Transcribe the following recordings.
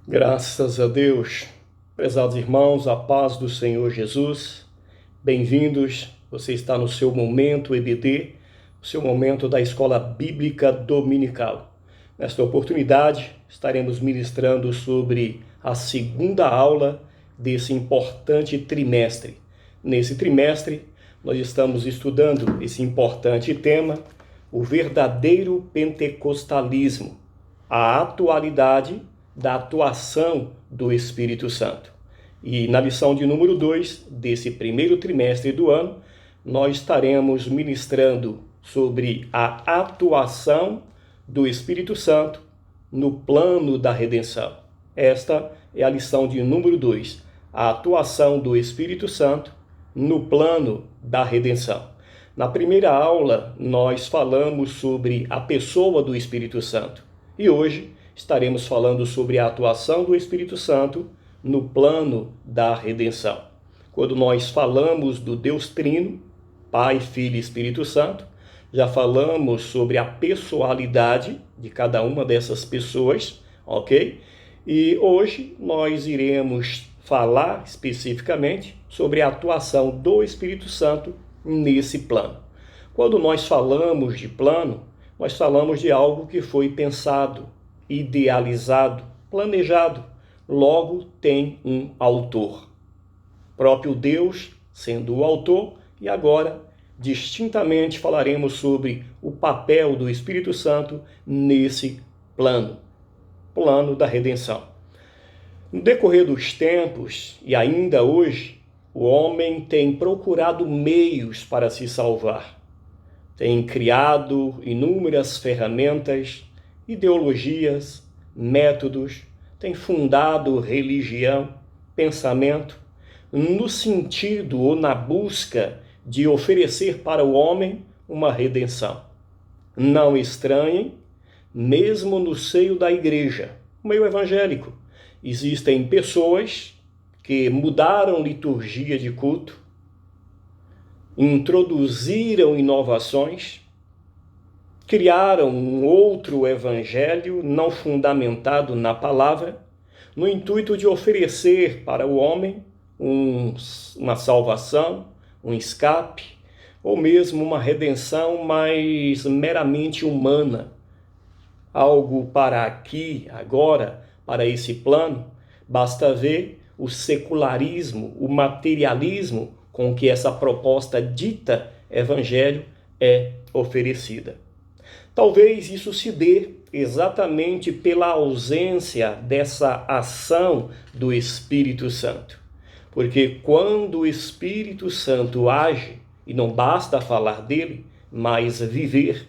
Graças a Deus, prezados irmãos, a paz do Senhor Jesus, bem-vindos. Você está no seu momento EBD, o seu momento da Escola Bíblica Dominical. Nesta oportunidade, estaremos ministrando sobre a segunda aula desse importante trimestre. Nesse trimestre, nós estamos estudando esse importante tema, o verdadeiro pentecostalismo, a atualidade da atuação do Espírito Santo. E na lição de número 2 desse primeiro trimestre do ano, nós estaremos ministrando sobre a atuação do Espírito Santo no plano da redenção. Esta é a lição de número 2, a atuação do Espírito Santo no plano da redenção. Na primeira aula, nós falamos sobre a pessoa do Espírito Santo. E hoje estaremos falando sobre a atuação do Espírito Santo no plano da redenção. Quando nós falamos do Deus Trino, Pai, Filho e Espírito Santo, já falamos sobre a pessoalidade de cada uma dessas pessoas, ok? E hoje nós iremos falar especificamente sobre a atuação do Espírito Santo nesse plano. Quando nós falamos de plano, nós falamos de algo que foi pensado, idealizado, planejado, logo tem um autor. Próprio Deus sendo o autor, e agora, distintamente, falaremos sobre o papel do Espírito Santo nesse plano da redenção. No decorrer dos tempos, e ainda hoje, o homem tem procurado meios para se salvar. Tem criado inúmeras ferramentas, ideologias, métodos, tem fundado religião, pensamento, no sentido ou na busca de oferecer para o homem uma redenção. Não estranhem, mesmo no seio da igreja, o meio evangélico, existem pessoas que mudaram liturgia de culto, introduziram inovações, criaram um outro evangelho não fundamentado na palavra, no intuito de oferecer para o homem uma salvação, um escape, ou mesmo uma redenção mais meramente humana. Algo para aqui, agora, para esse plano, basta ver o secularismo, o materialismo com que essa proposta dita evangelho é oferecida. Talvez isso se dê exatamente pela ausência dessa ação do Espírito Santo. Porque quando o Espírito Santo age, e não basta falar dele, mas viver,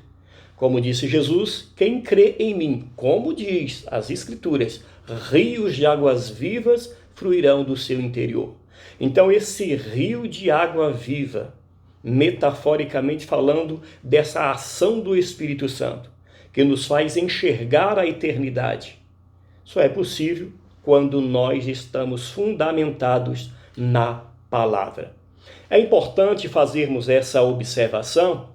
como disse Jesus, quem crê em mim, como diz as Escrituras, rios de águas vivas fluirão do seu interior. Então esse rio de água viva, metaforicamente falando, dessa ação do Espírito Santo, que nos faz enxergar a eternidade. Só é possível quando nós estamos fundamentados na palavra. É importante fazermos essa observação,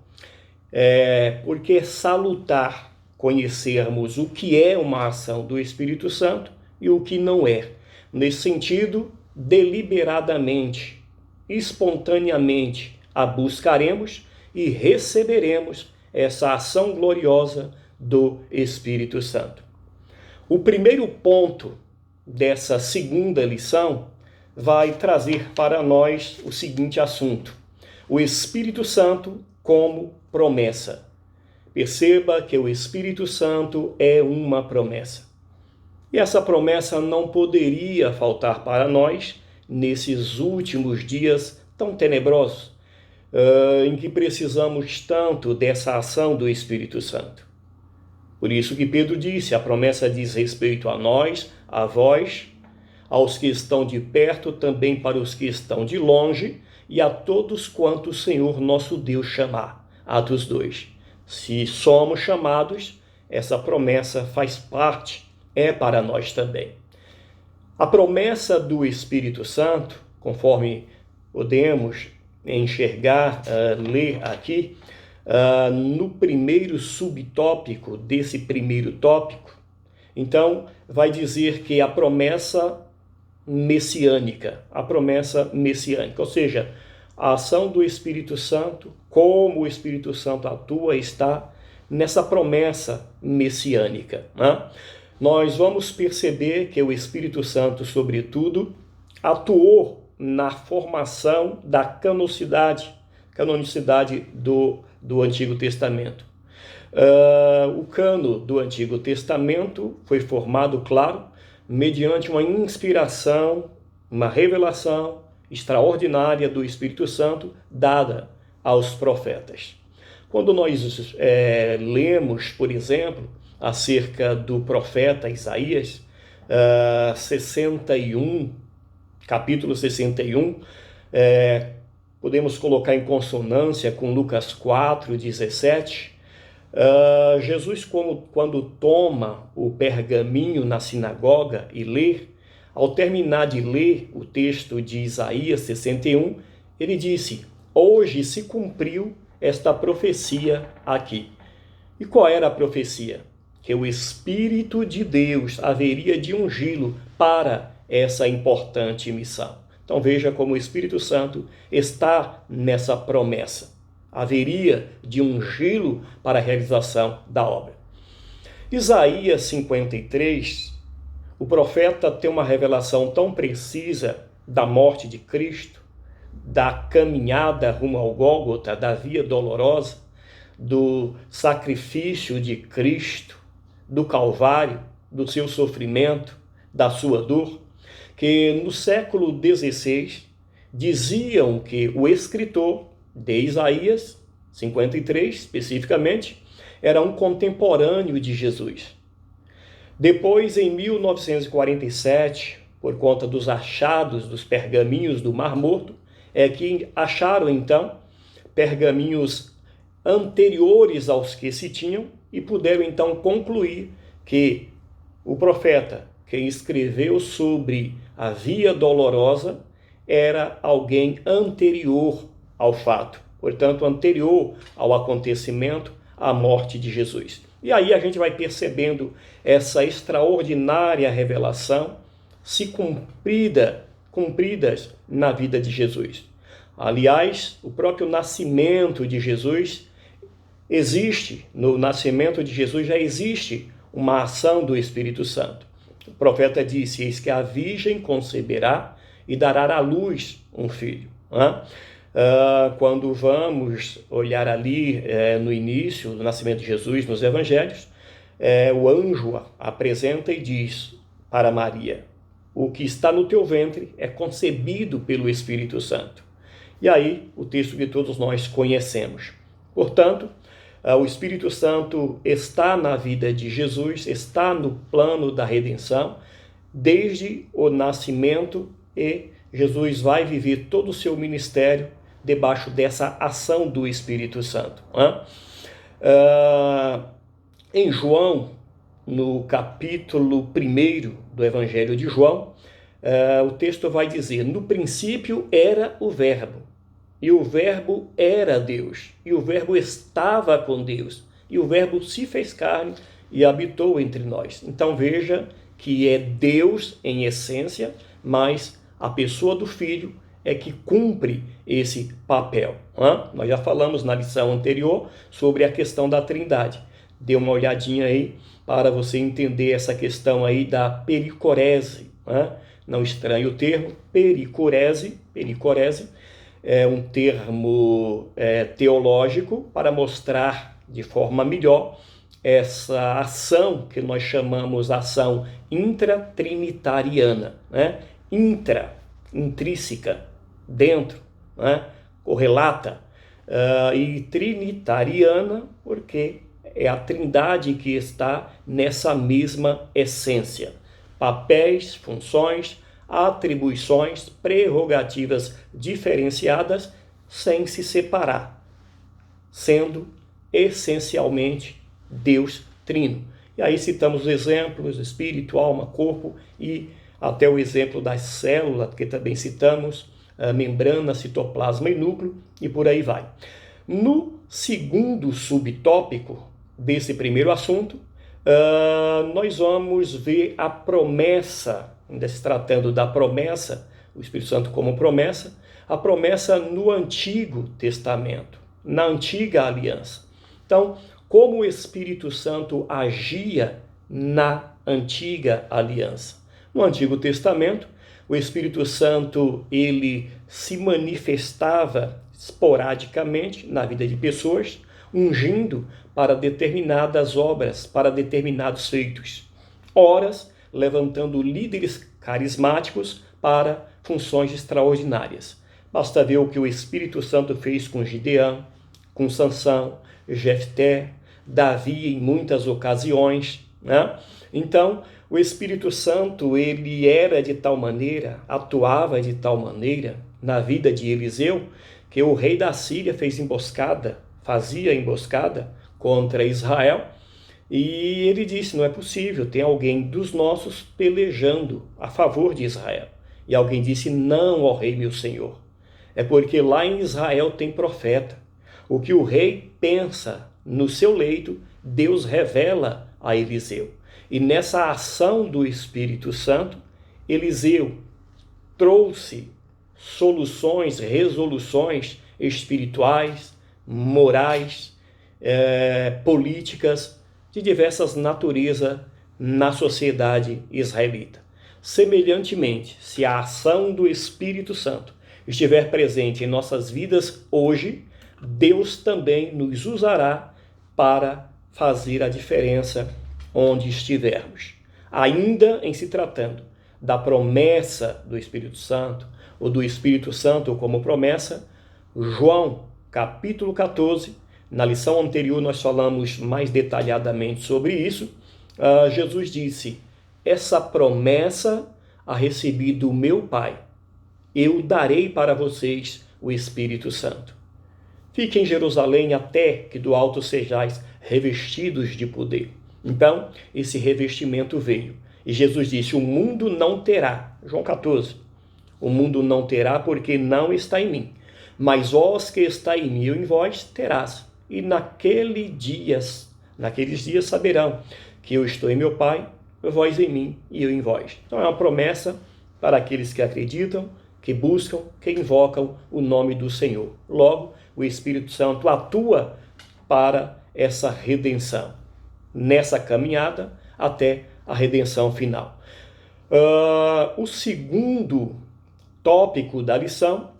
porque é salutar conhecermos o que é uma ação do Espírito Santo e o que não é. Nesse sentido, deliberadamente, espontaneamente, a buscaremos e receberemos essa ação gloriosa do Espírito Santo. O primeiro ponto dessa segunda lição vai trazer para nós o seguinte assunto: o Espírito Santo como promessa. Perceba que o Espírito Santo é uma promessa. E essa promessa não poderia faltar para nós nesses últimos dias tão tenebrosos, em que precisamos tanto dessa ação do Espírito Santo. Por isso que Pedro disse, a promessa diz respeito a nós, a vós, aos que estão de perto, também para os que estão de longe, e a todos quanto o Senhor nosso Deus chamar. Atos 2. Se somos chamados, essa promessa faz parte, é para nós também. A promessa do Espírito Santo, conforme podemos enxergar, ler aqui, no primeiro subtópico desse primeiro tópico, Então, vai dizer que a promessa messiânica, ou seja, a ação do Espírito Santo, como o Espírito Santo atua, está nessa promessa messiânica, né? Nós vamos perceber que o Espírito Santo, sobretudo, atuou na formação da canonicidade do Antigo Testamento. O cano do Antigo Testamento foi formado, claro, mediante uma inspiração, uma revelação extraordinária do Espírito Santo dada aos profetas. Quando nós lemos, por exemplo, acerca do profeta Isaías, 61, capítulo 61, podemos colocar em consonância com Lucas 4, 17, Jesus, quando toma o pergaminho na sinagoga e lê, ao terminar de ler o texto de Isaías 61, ele disse: hoje se cumpriu esta profecia aqui. E qual era a profecia? Que o Espírito de Deus haveria de ungí-lo para essa importante missão. Então veja como o Espírito Santo está nessa promessa. Haveria de ungí-lo para a realização da obra. Isaías 53, o profeta tem uma revelação tão precisa da morte de Cristo, da caminhada rumo ao Gólgota, da via dolorosa, do sacrifício de Cristo, do Calvário, do seu sofrimento, da sua dor, que no século XVI diziam que o escritor de Isaías 53, especificamente, era um contemporâneo de Jesus. Depois, em 1947, por conta dos achados dos pergaminhos do Mar Morto, que acharam então pergaminhos anteriores aos que se tinham e puderam então concluir que o profeta que escreveu sobre a via dolorosa era alguém anterior ao fato, portanto anterior ao acontecimento, à morte de Jesus. E aí a gente vai percebendo essa extraordinária revelação se cumpridas na vida de Jesus. Aliás, o próprio nascimento de Jesus no nascimento de Jesus já existe uma ação do Espírito Santo. O profeta disse: eis que a virgem conceberá e dará à luz um filho. Quando vamos olhar ali no início do nascimento de Jesus, nos evangelhos, o anjo apresenta e diz para Maria: o que está no teu ventre é concebido pelo Espírito Santo. E aí o texto que todos nós conhecemos. Portanto, o Espírito Santo está na vida de Jesus, está no plano da redenção, desde o nascimento, e Jesus vai viver todo o seu ministério debaixo dessa ação do Espírito Santo. Em João, no capítulo 1 do Evangelho de João, o texto vai dizer: no princípio era o Verbo, e o Verbo era Deus, e o Verbo estava com Deus, e o Verbo se fez carne e habitou entre nós. Então veja que é Deus em essência, mas a pessoa do Filho é que cumpre esse papel. Nós já falamos na lição anterior sobre a questão da Trindade. Dê uma olhadinha aí para você entender essa questão aí da pericorese. Não estranhe o termo, pericorese. Pericorese é um termo teológico para mostrar de forma melhor essa ação que nós chamamos ação intratrinitariana, intrínseca, dentro, correlata, e trinitariana, porque é a Trindade que está nessa mesma essência. Papéis, funções, atribuições, prerrogativas diferenciadas, sem se separar, sendo essencialmente Deus Trino. E aí citamos os exemplos: espírito, alma, corpo, e até o exemplo das células, que também citamos, membrana, citoplasma e núcleo, e por aí vai. No segundo subtópico desse primeiro assunto, nós vamos ver a promessa, ainda se tratando da promessa, o Espírito Santo como promessa, a promessa no Antigo Testamento, na Antiga Aliança. Então, como o Espírito Santo agia na Antiga Aliança? No Antigo Testamento, o Espírito Santo ele se manifestava esporadicamente na vida de pessoas, ungindo para determinadas obras, para determinados feitos. Horas, levantando líderes carismáticos para funções extraordinárias. Basta ver o que o Espírito Santo fez com Gideão, com Sansão, Jefté, Davi em muitas ocasiões, né? Então, o Espírito Santo, ele era de tal maneira, atuava de tal maneira na vida de Eliseu, que o rei da Síria fazia emboscada contra Israel, e ele disse, não é possível, tem alguém dos nossos pelejando a favor de Israel. E alguém disse, não, ó rei meu senhor, é porque lá em Israel tem profeta. O que o rei pensa no seu leito, Deus revela a Eliseu. E nessa ação do Espírito Santo, Eliseu trouxe soluções, resoluções espirituais, morais, políticas, de diversas naturezas na sociedade israelita. Semelhantemente, se a ação do Espírito Santo estiver presente em nossas vidas hoje, Deus também nos usará para fazer a diferença onde estivermos. Ainda em se tratando da promessa do Espírito Santo, ou do Espírito Santo como promessa, João, capítulo 14, na lição anterior nós falamos mais detalhadamente sobre isso, Jesus disse, essa promessa a recebi do meu Pai, eu darei para vocês o Espírito Santo. Fiquem em Jerusalém até que do alto sejais revestidos de poder. Então, esse revestimento veio. E Jesus disse, o mundo não terá, João 14, o mundo não terá porque não está em mim. Mas vós que está em mim e em vós terás. E naqueles dias saberão que eu estou em meu Pai, vós em mim e eu em vós. Então é uma promessa para aqueles que acreditam, que buscam, que invocam o nome do Senhor. Logo, o Espírito Santo atua para essa redenção, nessa caminhada até a redenção final. O segundo tópico da lição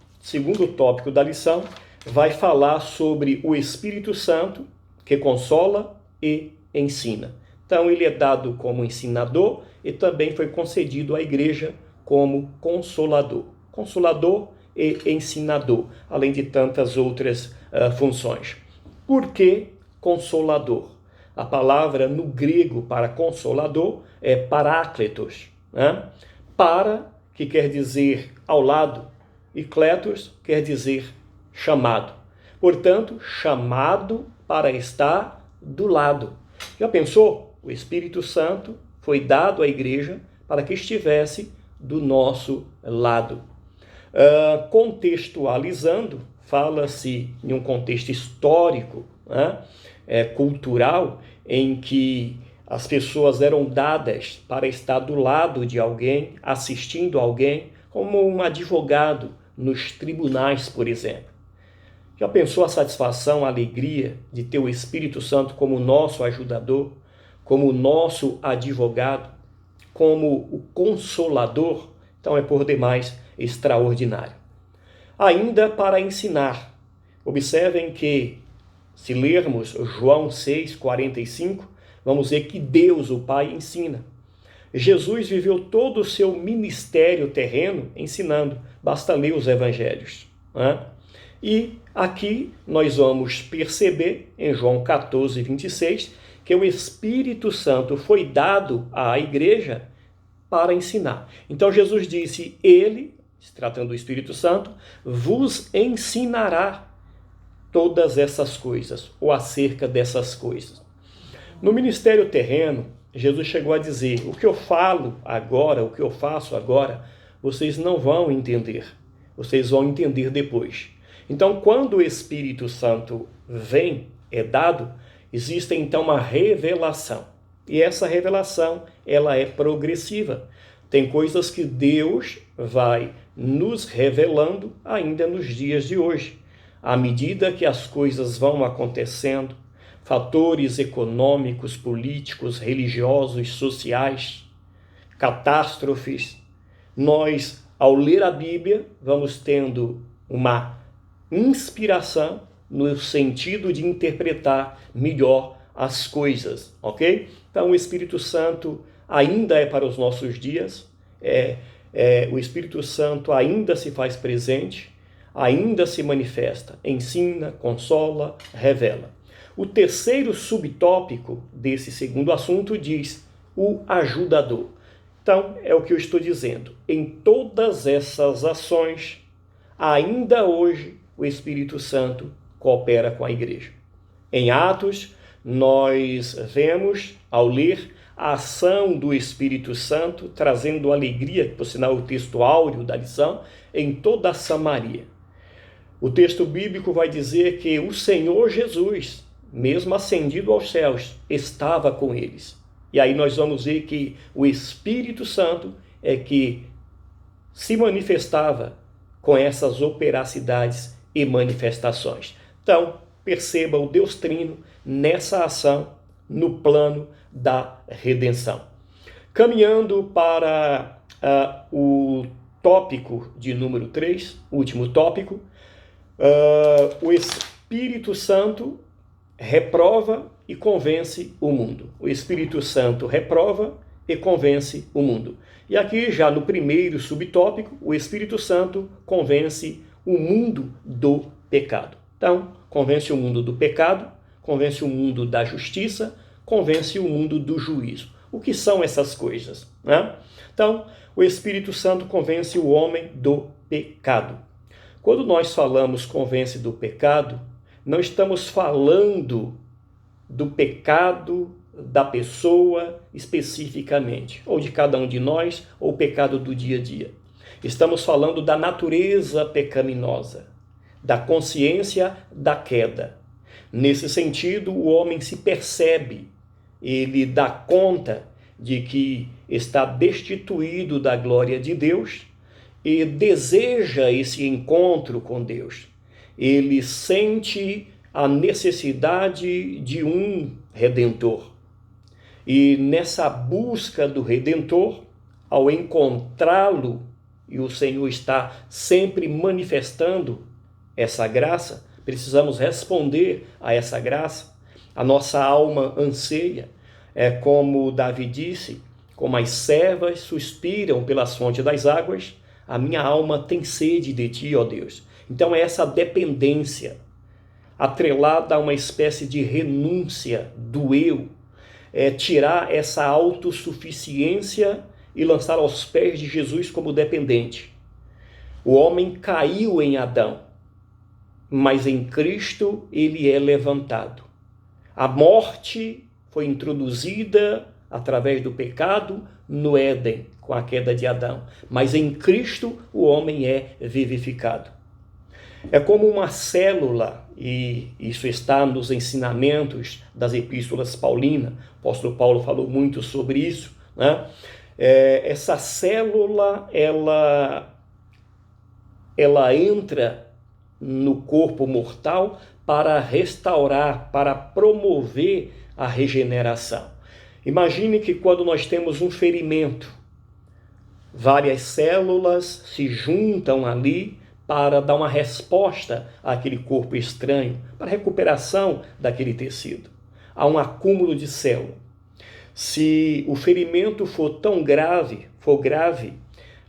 vai falar sobre o Espírito Santo que consola e ensina. Então ele é dado como ensinador e também foi concedido à igreja como consolador. Consolador e ensinador, além de tantas outras funções. Por que consolador? A palavra no grego para consolador é parácletos, né? Para, que quer dizer ao lado, e kletos quer dizer chamado. Portanto, chamado para estar do lado. Já pensou? O Espírito Santo foi dado à igreja para que estivesse do nosso lado. Contextualizando, fala-se em um contexto histórico, né? Cultural, em que as pessoas eram dadas para estar do lado de alguém, assistindo alguém, como um advogado nos tribunais, por exemplo. Já pensou a satisfação, a alegria de ter o Espírito Santo como nosso ajudador, como nosso advogado, como o consolador? Então é por demais extraordinário. Ainda para ensinar, observem que, se lermos João 6,45, vamos ver que Deus, o Pai, ensina. Jesus viveu todo o seu ministério terreno ensinando, basta ler os evangelhos, né? E aqui nós vamos perceber, em João 14, 26, que o Espírito Santo foi dado à igreja para ensinar. Então Jesus disse, ele, se tratando do Espírito Santo, vos ensinará todas essas coisas, ou acerca dessas coisas. No ministério terreno, Jesus chegou a dizer, o que eu falo agora, o que eu faço agora, vocês não vão entender, vocês vão entender depois. Então, quando o Espírito Santo vem, é dado, existe então uma revelação. E essa revelação, ela é progressiva. Tem coisas que Deus vai nos revelando ainda nos dias de hoje. À medida que as coisas vão acontecendo, fatores econômicos, políticos, religiosos, sociais, catástrofes, nós, ao ler a Bíblia, vamos tendo uma inspiração no sentido de interpretar melhor as coisas, ok? Então, o Espírito Santo ainda é para os nossos dias, o Espírito Santo ainda se faz presente, ainda se manifesta, ensina, consola, revela. O terceiro subtópico desse segundo assunto diz o ajudador. Então, é o que eu estou dizendo. Em todas essas ações, ainda hoje, o Espírito Santo coopera com a igreja. Em Atos, nós vemos, ao ler, a ação do Espírito Santo, trazendo alegria, por sinal o texto áureo da lição, em toda a Samaria. O texto bíblico vai dizer que o Senhor Jesus, mesmo ascendido aos céus, estava com eles. E aí nós vamos ver que o Espírito Santo é que se manifestava com essas operacidades e manifestações. Então, perceba o Deus Trino nessa ação, no plano da redenção. Caminhando para o tópico de número 3, último tópico, o Espírito Santo reprova e convence o mundo. O Espírito Santo reprova e convence o mundo. E aqui, já no primeiro subtópico, o Espírito Santo convence o mundo do pecado. Então, convence o mundo do pecado, convence o mundo da justiça, convence o mundo do juízo. O que são essas coisas, né? Então, o Espírito Santo convence o homem do pecado. Quando nós falamos convence do pecado, não estamos falando do pecado da pessoa especificamente, ou de cada um de nós, ou o pecado do dia a dia. Estamos falando da natureza pecaminosa, da consciência da queda. Nesse sentido, o homem se percebe, ele dá conta de que está destituído da glória de Deus e deseja esse encontro com Deus. Ele sente a necessidade de um Redentor. E nessa busca do Redentor, ao encontrá-lo, e o Senhor está sempre manifestando essa graça, precisamos responder a essa graça. A nossa alma anseia, como Davi disse, como as servas suspiram pelas fontes das águas, a minha alma tem sede de ti, ó Deus. Então é essa dependência, atrelada a uma espécie de renúncia do eu, tirar essa autossuficiência e lançar aos pés de Jesus como dependente. O homem caiu em Adão, mas em Cristo ele é levantado. A morte foi introduzida através do pecado no Éden, com a queda de Adão, mas em Cristo o homem é vivificado. É como uma célula, e isso está nos ensinamentos das epístolas paulinas. O apóstolo Paulo falou muito sobre isso, né? Essa célula, ela entra no corpo mortal para restaurar, para promover a regeneração. Imagine que quando nós temos um ferimento, várias células se juntam ali para dar uma resposta àquele corpo estranho, para a recuperação daquele tecido. Há um acúmulo de células. Se o ferimento for grave,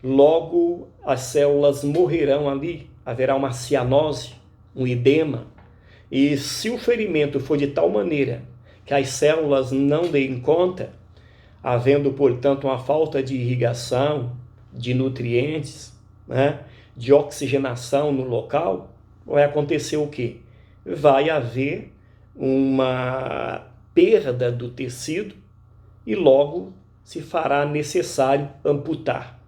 logo as células morrerão ali, haverá uma cianose, um edema. E se o ferimento for de tal maneira que as células não deem conta, havendo, portanto, uma falta de irrigação, de nutrientes, né, de oxigenação no local, vai acontecer o quê? Vai haver uma perda do tecido e logo se fará necessário amputar.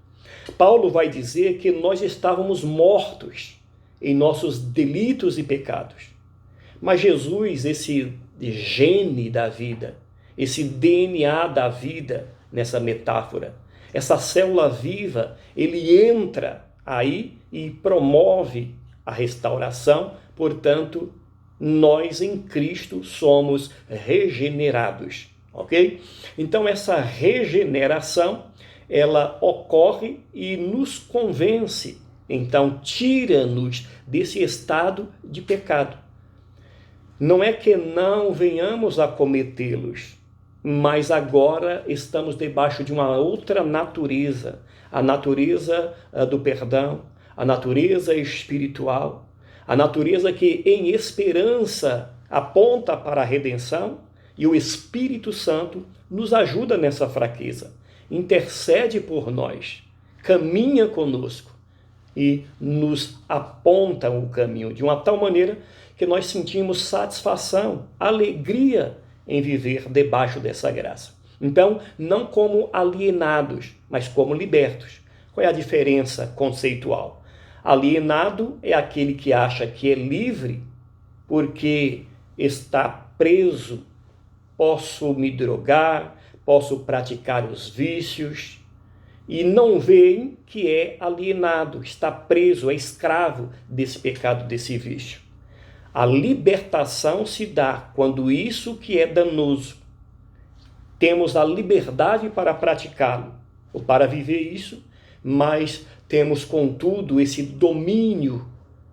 Paulo vai dizer que nós estávamos mortos em nossos delitos e pecados. Mas Jesus, esse gene da vida, esse DNA da vida nessa metáfora. Essa célula viva, ele entra aí e promove a restauração, portanto, nós em Cristo somos regenerados, ok? Então essa regeneração, ela ocorre e nos convence, então tira-nos desse estado de pecado. Não é que não venhamos a cometê-los, mas agora estamos debaixo de uma outra natureza, a natureza do perdão, a natureza espiritual, a natureza que em esperança aponta para a redenção, e o Espírito Santo nos ajuda nessa fraqueza, intercede por nós, caminha conosco e nos aponta o caminho de uma tal maneira que nós sentimos satisfação, alegria em viver debaixo dessa graça. Então, não como alienados, mas como libertos. Qual é a diferença conceitual? Alienado é aquele que acha que é livre porque está preso. Posso me drogar, posso praticar os vícios, e não veem que é alienado, está preso, é escravo desse pecado, desse vício. A libertação se dá quando isso que é danoso, temos a liberdade para praticá-lo, ou para viver isso, mas temos, contudo, esse domínio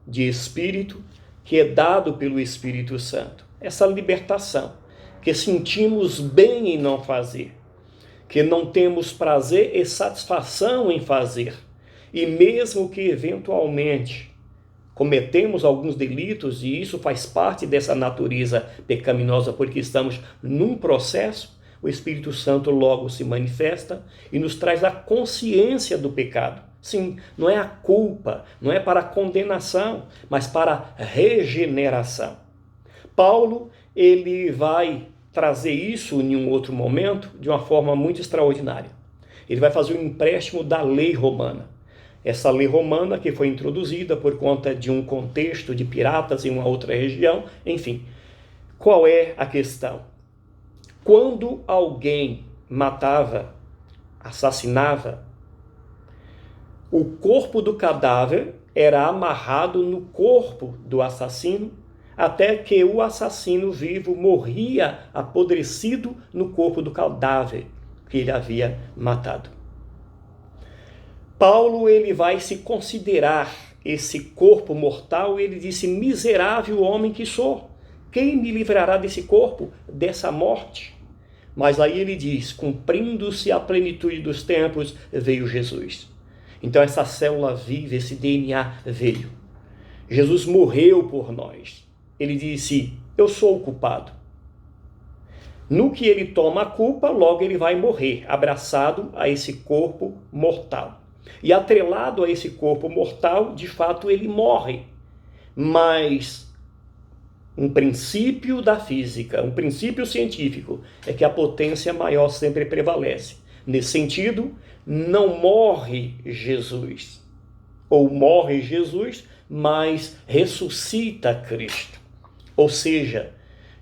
de espírito que é dado pelo Espírito Santo. Essa libertação, que sentimos bem em não fazer, que não temos prazer e satisfação em fazer, e mesmo que eventualmente cometemos alguns delitos, e isso faz parte dessa natureza pecaminosa, porque estamos num processo, o Espírito Santo logo se manifesta e nos traz a consciência do pecado. Sim, não é a culpa, não é para a condenação, mas para a regeneração. Paulo, ele vai trazer isso em um outro momento de uma forma muito extraordinária. Ele vai fazer um empréstimo da lei romana. Essa lei romana que foi introduzida por conta de um contexto de piratas em uma outra região, enfim. Qual é a questão? Quando alguém matava, assassinava, o corpo do cadáver era amarrado no corpo do assassino, até que o assassino vivo morria apodrecido no corpo do cadáver que ele havia matado. Paulo, ele vai se considerar esse corpo mortal, ele disse: miserável homem que sou, quem me livrará desse corpo, dessa morte? Mas aí ele diz: cumprindo-se a plenitude dos tempos, veio Jesus. Então essa célula viva, esse DNA veio. Jesus morreu por nós. Ele disse: eu sou o culpado. No que ele toma a culpa, logo ele vai morrer, abraçado a esse corpo mortal. E atrelado a esse corpo mortal, de fato ele morre. Mas um princípio da física, um princípio científico, é que a potência maior sempre prevalece. Nesse sentido, não morre Jesus, ou morre Jesus, mas ressuscita Cristo. Ou seja,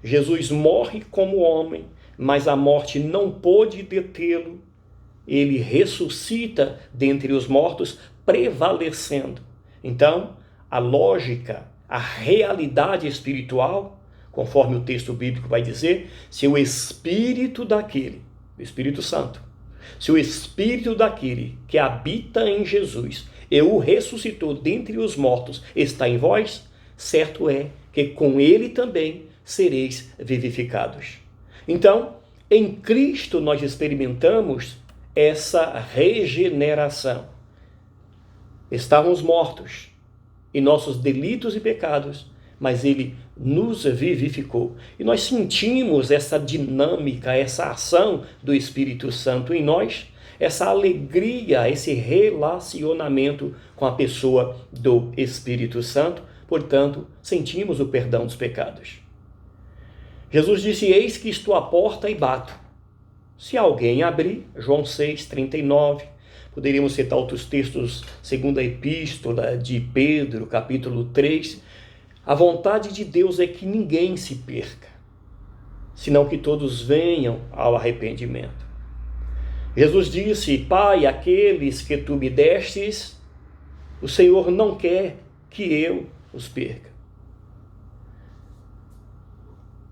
Jesus morre como homem, mas a morte não pôde detê-lo. Ele ressuscita dentre os mortos, prevalecendo. Então, a lógica, a realidade espiritual, conforme o texto bíblico vai dizer, se o Espírito daquele, o Espírito Santo, se o Espírito daquele que habita em Jesus e o ressuscitou dentre os mortos está em vós, certo é que com ele também sereis vivificados. Então, em Cristo nós experimentamos essa regeneração. Estávamos mortos em nossos delitos e pecados, mas ele nos vivificou. E nós sentimos essa dinâmica, essa ação do Espírito Santo em nós, essa alegria, esse relacionamento com a pessoa do Espírito Santo. Portanto, sentimos o perdão dos pecados. Jesus disse: eis que estou à porta e bato. Se alguém abrir, João 6,39, poderíamos citar outros textos, segunda epístola de Pedro, capítulo 3, a vontade de Deus é que ninguém se perca. senão que todos venham ao arrependimento. Jesus disse: Pai, aqueles que tu me destes, o Senhor não quer que eu os perca.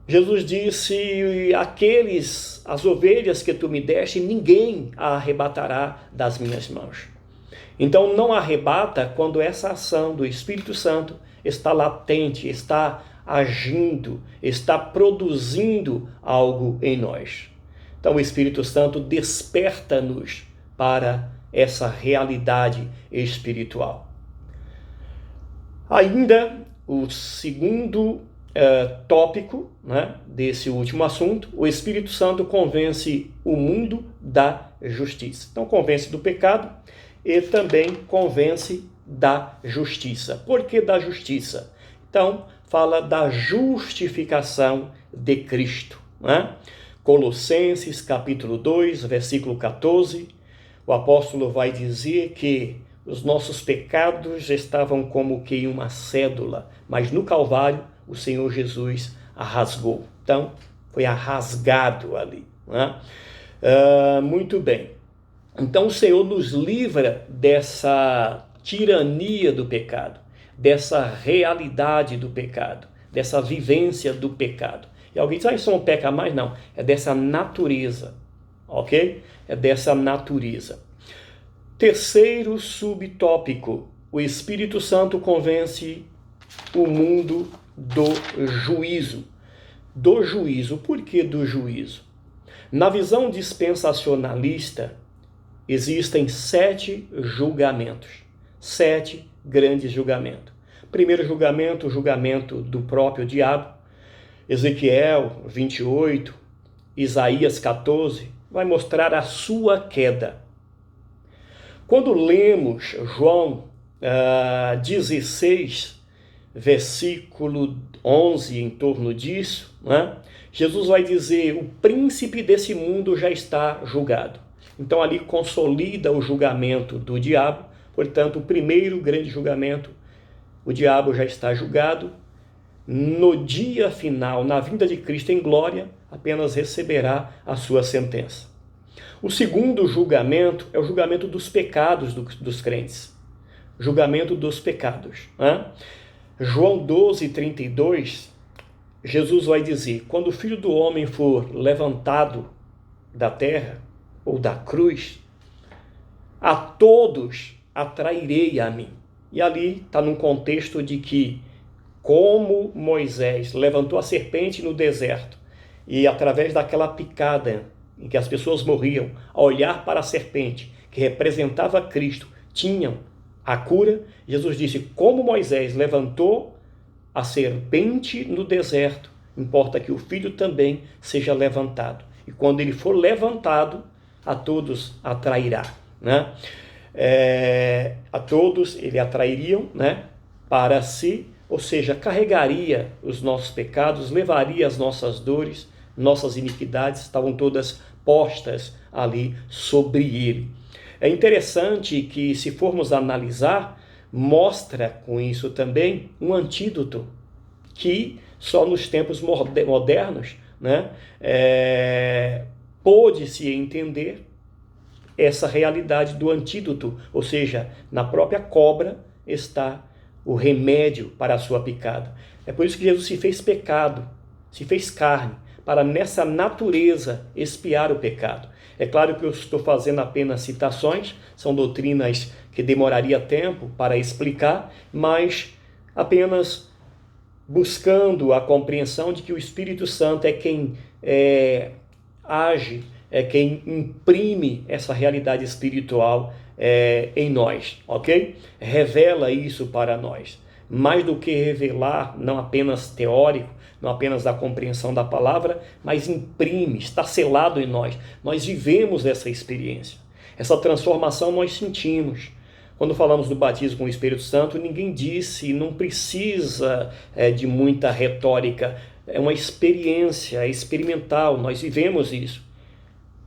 Jesus disse: as ovelhas que tu me deste, ninguém a arrebatará das minhas mãos. Então não arrebata quando essa ação do Espírito Santo está latente, está agindo, está produzindo algo em nós. Então o Espírito Santo desperta-nos para essa realidade espiritual. Ainda o segundo tópico, né, desse último assunto, o Espírito Santo convence o mundo da justiça. Então convence do pecado e também convence da justiça. Por que da justiça? Então fala da justificação de Cristo, né? Colossenses capítulo 2, versículo 14, o apóstolo vai dizer que os nossos pecados estavam como que em uma cédula, mas no Calvário o Senhor Jesus a rasgou. Então, foi rasgado ali, né? Muito bem. Então, o Senhor nos livra dessa tirania do pecado, dessa realidade do pecado, dessa vivência do pecado. E alguém diz: isso não peca mais? Não, é dessa natureza, ok? É dessa natureza. Terceiro subtópico: o Espírito Santo convence o mundo do juízo. Do juízo. Por que do juízo? Na visão dispensacionalista, existem 7 julgamentos. 7 grandes julgamentos. Primeiro julgamento, o julgamento do próprio diabo. Ezequiel 28, Isaías 14, vai mostrar a sua queda. Quando lemos João 16, versículo 11, em torno disso, né, Jesus vai dizer: o príncipe desse mundo já está julgado. Então ali consolida o julgamento do diabo. Portanto, o primeiro grande julgamento, o diabo já está julgado. No dia final, na vinda de Cristo em glória, apenas receberá a sua sentença. O segundo julgamento é o julgamento dos pecados dos crentes. Julgamento dos pecados, né? João 12, 32, Jesus vai dizer: quando o Filho do Homem for levantado da terra ou da cruz, a todos atrairei a mim. E ali está num contexto de que, como Moisés levantou a serpente no deserto e através daquela picada em que as pessoas morriam, ao olhar para a serpente que representava Cristo, tinham a cura, Jesus disse: como Moisés levantou a serpente no deserto, importa que o Filho também seja levantado. E quando ele for levantado, a todos atrairá, né? A todos ele atrairiam, né, para si, ou seja, carregaria os nossos pecados, levaria as nossas dores, nossas iniquidades, estavam todas postas ali sobre ele. É interessante que, se formos analisar, mostra com isso também um antídoto que só nos tempos modernos, né, pôde-se entender essa realidade do antídoto, ou seja, na própria cobra está o remédio para a sua picada. É por isso que Jesus se fez pecado, se fez carne, para nessa natureza expiar o pecado. É claro que eu estou fazendo apenas citações, são doutrinas que demoraria tempo para explicar, mas apenas buscando a compreensão de que o Espírito Santo é quem age, é quem imprime essa realidade espiritual em nós, ok? Revela isso para nós. Mais do que revelar, não apenas teórico, não apenas da compreensão da palavra, mas imprime, está selado em nós. Nós vivemos essa experiência. Essa transformação nós sentimos. Quando falamos do batismo com o Espírito Santo, ninguém disse, não precisa de muita retórica. É uma experiência experimental, nós vivemos isso.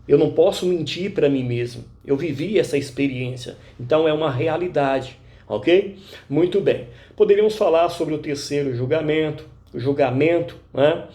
Eu não posso mentir para mim mesmo. Eu vivi essa experiência. Então é uma realidade, ok? Muito bem. Poderíamos falar sobre o terceiro julgamento, o julgamento, né,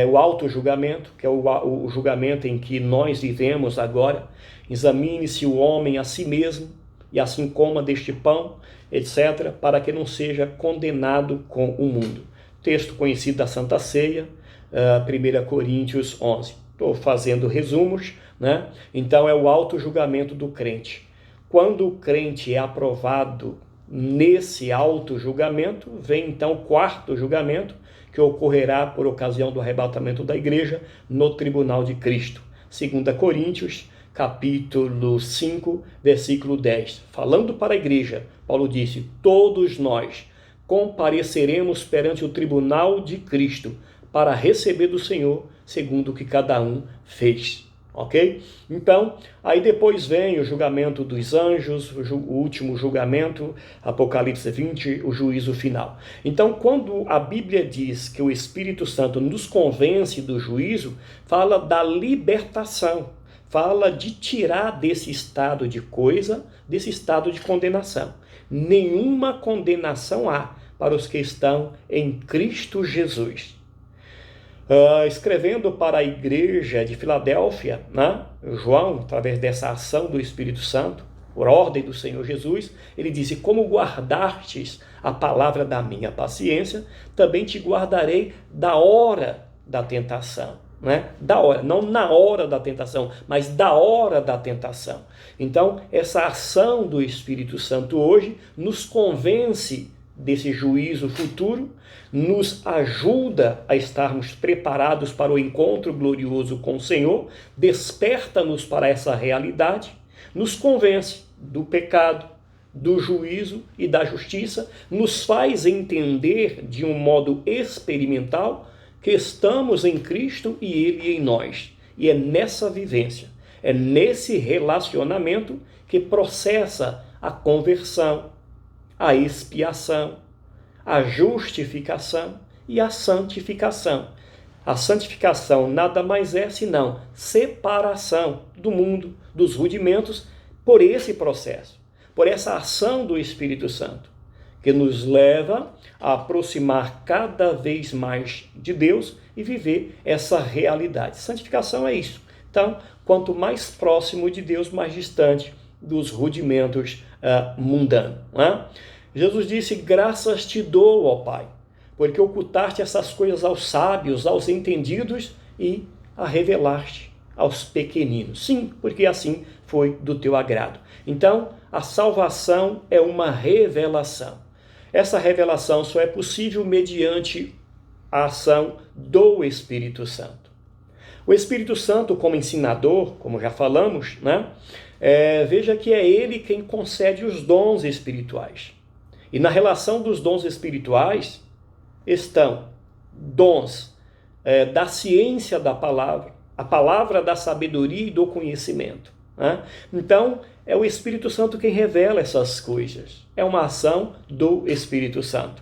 o auto-julgamento, que é o julgamento em que nós vivemos agora. Examine-se o homem a si mesmo, e assim coma deste pão, etc., para que não seja condenado com o mundo. Texto conhecido da Santa Ceia, 1 Coríntios 11. Estou fazendo resumos, né? Então é o auto-julgamento do crente. Quando o crente é aprovado nesse auto-julgamento, vem então o quarto julgamento, que ocorrerá por ocasião do arrebatamento da igreja no tribunal de Cristo. 2 Coríntios, capítulo 5, versículo 10. Falando para a igreja, Paulo disse: todos nós compareceremos perante o tribunal de Cristo para receber do Senhor segundo o que cada um fez. Ok? Então, aí depois vem o julgamento dos anjos, o último julgamento, Apocalipse 20, o juízo final. Então, quando a Bíblia diz que o Espírito Santo nos convence do juízo, fala da libertação, fala de tirar desse estado de coisa, desse estado de condenação. Nenhuma condenação há para os que estão em Cristo Jesus. Escrevendo para a igreja de Filadélfia, né, João, através dessa ação do Espírito Santo, por ordem do Senhor Jesus, ele disse: como guardastes a palavra da minha paciência, também te guardarei da hora da tentação. Né? Da hora, não na hora da tentação, mas da hora da tentação. Então, essa ação do Espírito Santo hoje nos convence desse juízo futuro, nos ajuda a estarmos preparados para o encontro glorioso com o Senhor, desperta-nos para essa realidade, nos convence do pecado, do juízo e da justiça, nos faz entender de um modo experimental que estamos em Cristo e Ele em nós. E é nessa vivência, é nesse relacionamento que processa a conversão, a expiação, a justificação e a santificação. A santificação nada mais é senão separação do mundo, dos rudimentos, por esse processo, por essa ação do Espírito Santo, que nos leva a aproximar cada vez mais de Deus e viver essa realidade. Santificação é isso. Então, quanto mais próximo de Deus, mais distante dos rudimentos mundanos. Né? Jesus disse: graças te dou, ó Pai, porque ocultaste essas coisas aos sábios, aos entendidos e a revelaste aos pequeninos. Sim, porque assim foi do teu agrado. Então, a salvação é uma revelação. Essa revelação só é possível mediante a ação do Espírito Santo. O Espírito Santo, como ensinador, como já falamos, né? Veja que é ele quem concede os dons espirituais. E na relação dos dons espirituais estão dons da ciência da palavra, a palavra da sabedoria e do conhecimento. Né? Então, é o Espírito Santo quem revela essas coisas. É uma ação do Espírito Santo.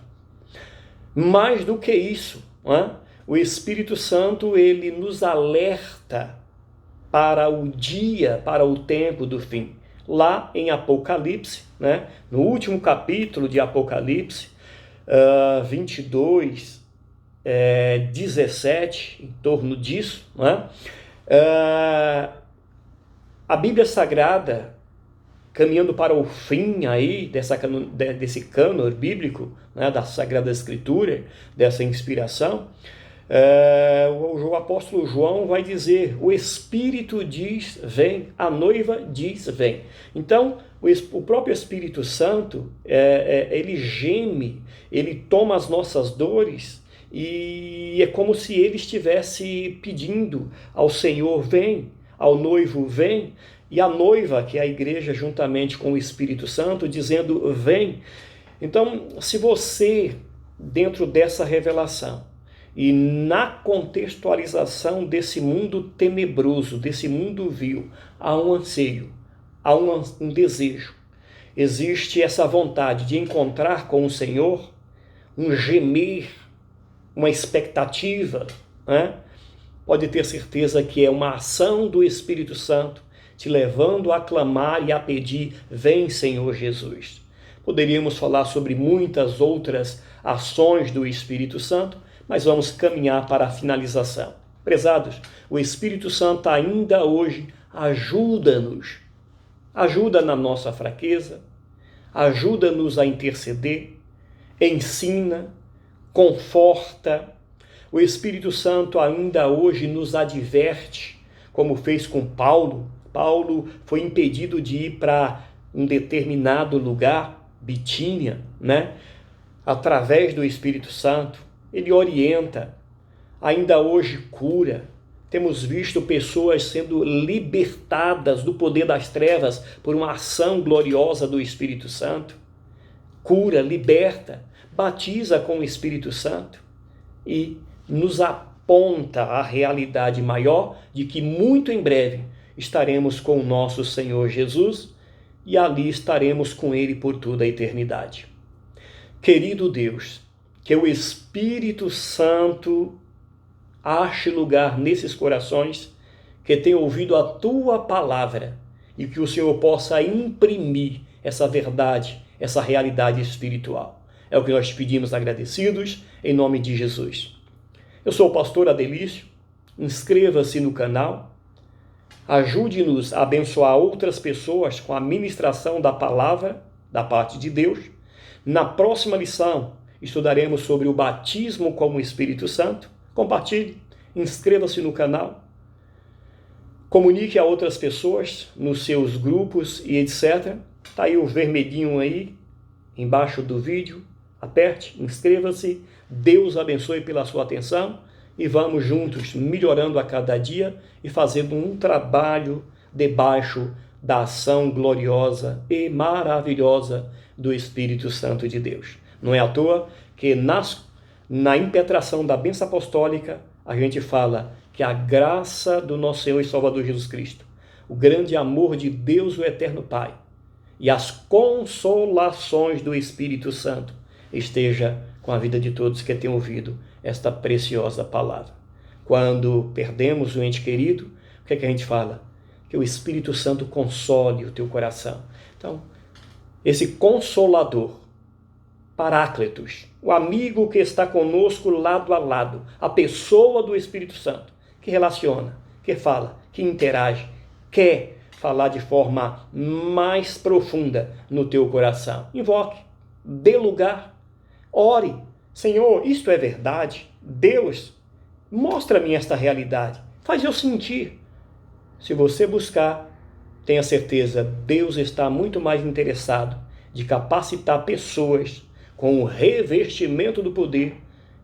Mais do que isso, né? O Espírito Santo, ele nos alerta para o dia, para o tempo do fim. Lá em Apocalipse, né? No último capítulo de Apocalipse, 22, 17, em torno disso, né? A Bíblia Sagrada, caminhando para o fim aí desse cânone bíblico, né, da Sagrada Escritura, dessa inspiração, o apóstolo João vai dizer: o Espírito diz vem, a noiva diz vem. Então, o próprio Espírito Santo, ele geme, ele toma as nossas dores, e é como se ele estivesse pedindo ao Senhor: vem, ao noivo: vem, e a noiva, que é a igreja, juntamente com o Espírito Santo, dizendo: vem. Então, se você, dentro dessa revelação, e na contextualização desse mundo tenebroso, desse mundo vil, há um anseio, há um desejo. Existe essa vontade de encontrar com o Senhor, um gemer, uma expectativa, né? Pode ter certeza que é uma ação do Espírito Santo te levando a clamar e a pedir: vem, Senhor Jesus. Poderíamos falar sobre muitas outras ações do Espírito Santo, mas vamos caminhar para a finalização. Prezados, o Espírito Santo ainda hoje ajuda-nos, ajuda na nossa fraqueza, ajuda-nos a interceder, ensina, conforta. O Espírito Santo ainda hoje nos adverte, como fez com Paulo. Paulo foi impedido de ir para um determinado lugar, Bitínia, Através do Espírito Santo, ele orienta, ainda hoje cura. Temos visto pessoas sendo libertadas do poder das trevas por uma ação gloriosa do Espírito Santo. Cura, liberta, batiza com o Espírito Santo e nos aponta a realidade maior de que muito em breve estaremos com o nosso Senhor Jesus e ali estaremos com Ele por toda a eternidade. Querido Deus, que o Espírito Santo ache lugar nesses corações que têm ouvido a Tua palavra e que o Senhor possa imprimir essa verdade, essa realidade espiritual. É o que nós pedimos agradecidos, em nome de Jesus. Eu sou o pastor Adelício, inscreva-se no canal, ajude-nos a abençoar outras pessoas com a ministração da palavra da parte de Deus. Na próxima lição, estudaremos sobre o batismo com o Espírito Santo. Compartilhe, inscreva-se no canal, comunique a outras pessoas nos seus grupos e etc. Está aí o vermelhinho aí, embaixo do vídeo. Aperte, inscreva-se. Deus abençoe pela sua atenção e vamos juntos melhorando a cada dia e fazendo um trabalho debaixo da ação gloriosa e maravilhosa do Espírito Santo de Deus. Não é à toa que na impetração da bênção apostólica a gente fala que a graça do nosso Senhor e Salvador Jesus Cristo, o grande amor de Deus, o Eterno Pai, e as consolações do Espírito Santo esteja com a vida de todos que têm ouvido esta preciosa palavra. Quando perdemos um ente querido, o que é que a gente fala? Que o Espírito Santo console o teu coração. Então, esse Consolador, Paráclitos, o amigo que está conosco lado a lado, a pessoa do Espírito Santo, que relaciona, que fala, que interage, quer falar de forma mais profunda no teu coração. Invoque, dê lugar, ore. Senhor, isto é verdade? Deus, mostra-me esta realidade, faz eu sentir. Se você buscar, tenha certeza, Deus está muito mais interessado de capacitar pessoas com o revestimento do poder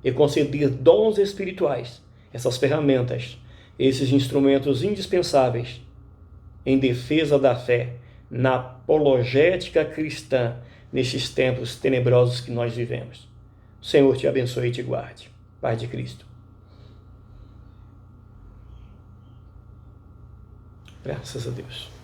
e conceder dons espirituais, essas ferramentas, esses instrumentos indispensáveis em defesa da fé, na apologética cristã, nestes tempos tenebrosos que nós vivemos. O Senhor te abençoe e te guarde. Paz de Cristo. Graças a Deus.